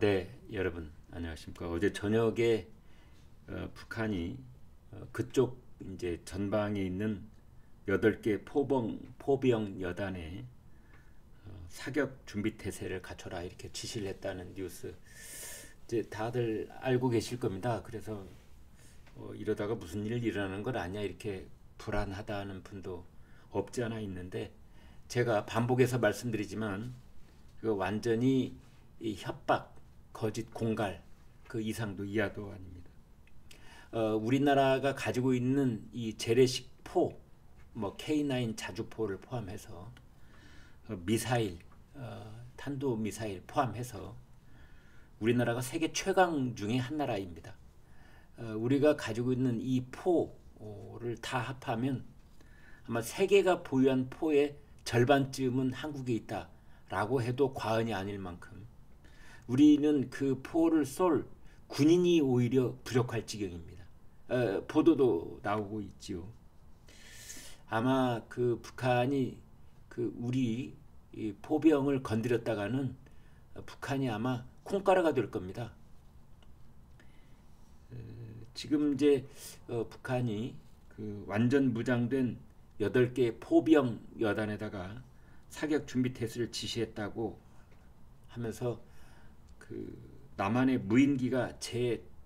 네, 여러분 안녕하십니까. 어제 저녁에 북한이 그쪽 이제 전방에 있는 8개 포병 여단에 사격 준비 태세를 갖춰라 이렇게 지시를 했다는 뉴스 이제 다들 알고 계실 겁니다. 그래서 이러다가 무슨 일 일어나는 건 아니야 이렇게 불안하다는 분도 없지 않아 있는데, 제가 반복해서 말씀드리지만 그 완전히 이 협박, 거짓, 공갈 그 이상도 이하도 아닙니다. 우리나라가 가지고 있는 이 재래식 포, 뭐 K9 자주포를 포함해서 미사일, 탄도 미사일 포함해서 우리나라가 세계 최강 중에 한 나라입니다. 우리가 가지고 있는 이 포를 다 합하면 아마 세계가 보유한 포의 절반쯤은 한국에 있다라고 해도 과언이 아닐 만큼 우리는 그 포를 쏠 군인이 오히려 부족할 지경입니다. 보도도 나오고 있지요. 아마 그 북한이 그 우리 이 포병을 건드렸다가는 북한이 아마 콩가루가 될 겁니다. 지금 이제 북한이 그 완전 무장된 8개 포병 여단에다가 사격 준비 태세를 지시했다고 하면서 그 남한의 무인기가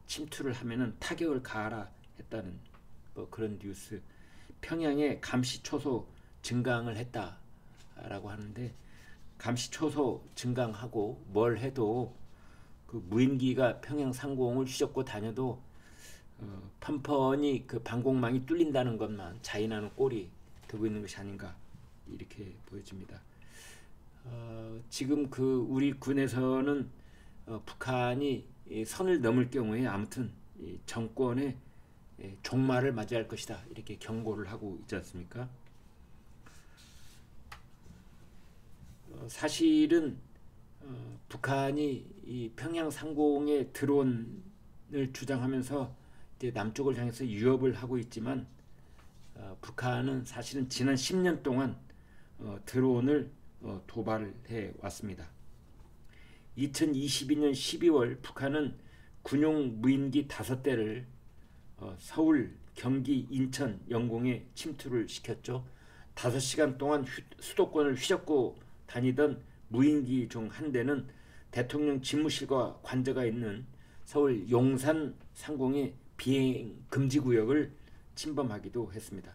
침투를 하면은 타격을 가하라 했다는 뭐 그런 뉴스, 평양에 감시 초소 증강을 했다라고 하는데, 감시 초소 증강하고 뭘 해도 그 무인기가 평양 상공을 휘젓고 다녀도 펀펀이 그 방공망이 뚫린다는 것만 자인하는 꼴이 되고 있는 것이 아닌가 이렇게 보여집니다. 지금 그 우리 군에서는 북한이 선을 넘을 경우에 아무튼 정권의 종말을 맞이할 것이다 이렇게 경고를 하고 있지 않습니까? 사실은 북한이 이 평양 상공에 드론을 주장하면서 이제 남쪽을 향해서 위협을 하고 있지만, 북한은 사실은 지난 10년 동안 드론을 도발을 해 왔습니다. 2022년 12월 북한은 군용 무인기 5대를 서울, 경기, 인천, 영공에 침투를 시켰죠. 5시간 동안 수도권을 휘젓고 다니던 무인기 중 한 대는 대통령 집무실과 관저가 있는 서울 용산 상공의 비행 금지 구역을 침범하기도 했습니다.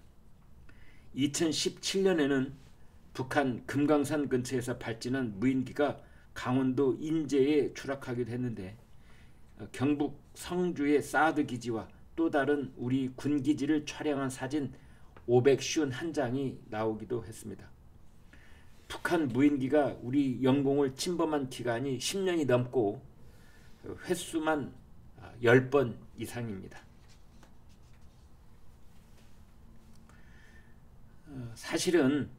2017년에는 북한 금강산 근처에서 발진한 무인기가 강원도 인제에 추락하기도 했는데, 경북 성주의 사드 기지와 또 다른 우리 군 기지를 촬영한 사진 551장이 나오기도 했습니다. 북한 무인기가 우리 영공을 침범한 기간이 10년이 넘고 횟수만 10번 이상입니다. 사실은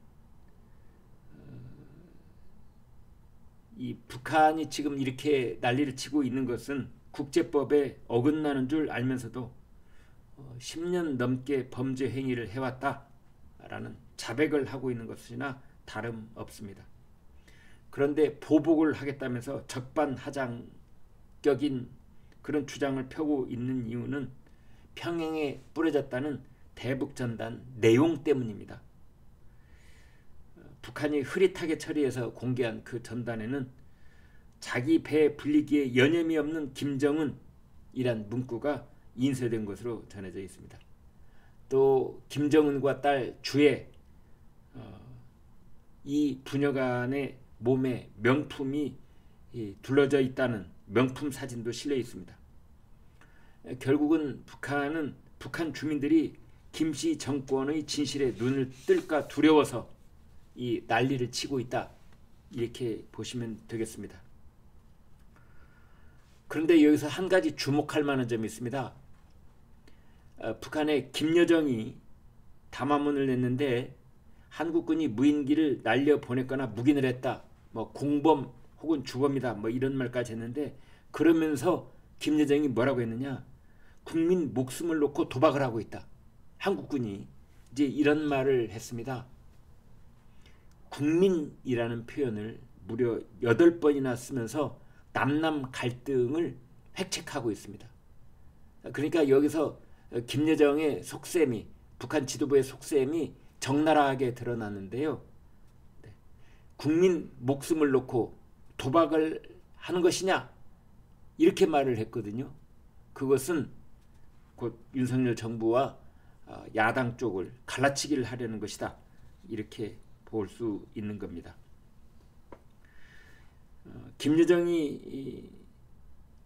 이 북한이 지금 이렇게 난리를 치고 있는 것은 국제법에 어긋나는 줄 알면서도 10년 넘게 범죄 행위를 해왔다라는 자백을 하고 있는 것이나 다름없습니다. 그런데 보복을 하겠다면서 적반하장격인 그런 주장을 펴고 있는 이유는 평양에 뿌려졌다는 대북전단 내용 때문입니다. 북한이 흐릿하게 처리해서 공개한 그 전단에는 자기 배 불리기에 여념이 없는 김정은이란 문구가 인쇄된 것으로 전해져 있습니다. 또 김정은과 딸 주애, 이 부녀간의 몸에 명품이 둘러져 있다는 명품 사진도 실려 있습니다. 결국은 북한 주민들이 김씨 정권의 진실에 눈을 뜰까 두려워서 이 난리를 치고 있다 이렇게 보시면 되겠습니다. 그런데 여기서 한 가지 주목할 만한 점이 있습니다. 북한의 김여정이 담화문을 냈는데 한국군이 무인기를 날려보냈거나 묵인을 했다, 뭐 공범 혹은 주범이다, 뭐 이런 말까지 했는데, 그러면서 김여정이 뭐라고 했느냐, 국민 목숨을 놓고 도박을 하고 있다, 한국군이 이제 이런 말을 했습니다. 국민이라는 표현을 무려 8번이나 쓰면서 남남 갈등을 획책하고 있습니다. 그러니까 여기서 김여정의 속셈이, 북한 지도부의 속셈이 적나라하게 드러났는데요. 국민 목숨을 놓고 도박을 하는 것이냐, 이렇게 말을 했거든요. 그것은 곧 윤석열 정부와 야당 쪽을 갈라치기를 하려는 것이다, 이렇게 볼 수 있는 겁니다. 김여정이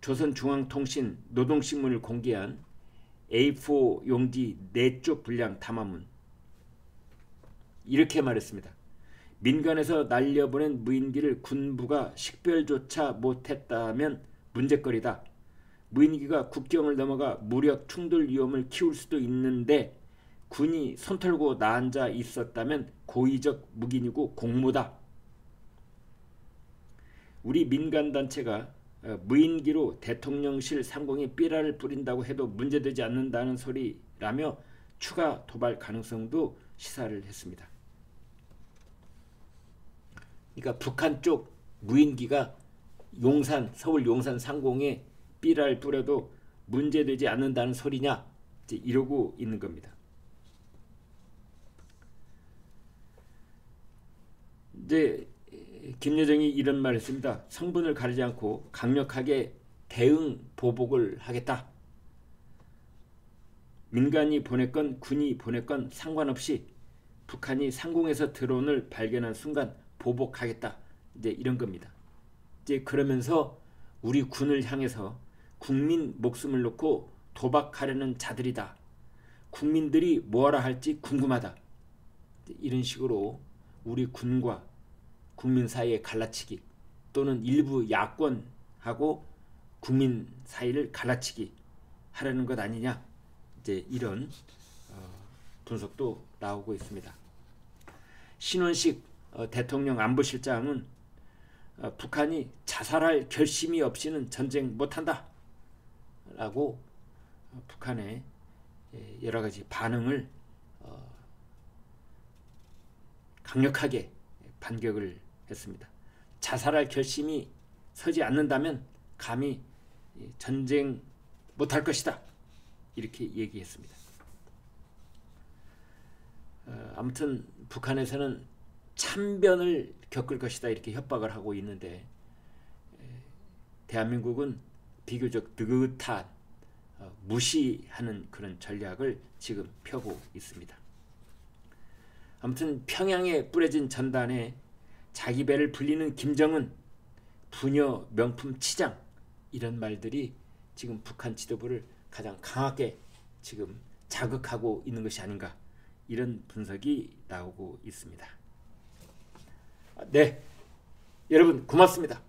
조선중앙통신 노동신문을 공개한 A4 용지 4쪽 분량 담화문, 이렇게 말했습니다. 민간에서 날려보낸 무인기를 군부가 식별조차 못했다면 문제거리다. 무인기가 국경을 넘어가 무력 충돌 위험을 키울 수도 있는데 군이 손 털고 나앉아 있었다면 고의적 묵인이고 공모다. 우리 민간단체가 무인기로 대통령실 상공에 삐라를 뿌린다고 해도 문제되지 않는다는 소리라며 추가 도발 가능성도 시사를 했습니다. 그러니까 북한 쪽 무인기가 서울 용산 상공에 삐라를 뿌려도 문제되지 않는다는 소리냐, 이제 이러고 있는 겁니다. 이제 김여정이 이런 말을 했습니다. 성분을 가리지 않고 강력하게 대응 보복을 하겠다. 민간이 보냈건 군이 보냈건 상관없이 북한이 상공에서 드론을 발견한 순간 보복하겠다, 이제 이런 겁니다. 이제 그러면서 우리 군을 향해서 국민 목숨을 놓고 도박하려는 자들이다. 국민들이 뭐하라 할지 궁금하다. 이런 식으로 우리 군과 국민 사이의 갈라치기, 또는 일부 야권하고 국민 사이를 갈라치기 하려는 것 아니냐, 이제 이런 분석도 나오고 있습니다. 신원식 대통령 안보실장은 북한이 자살할 결심이 없이는 전쟁 못한다 라고 북한의 여러 가지 반응을 강력하게 반격을 했습니다. 자살할 결심이 서지 않는다면 감히 전쟁 못할 것이다, 이렇게 얘기했습니다. 아무튼 북한에서는 참변을 겪을 것이다, 이렇게 협박을 하고 있는데 대한민국은 비교적 느긋한 무시하는 그런 전략을 지금 펴고 있습니다. 아무튼 평양에 뿌려진 전단에 자기 배를 불리는 김정은, 부녀 명품 치장, 이런 말들이 지금 북한 지도부를 가장 강하게 지금 자극하고 있는 것이 아닌가, 이런 분석이 나오고 있습니다. 네, 여러분 고맙습니다.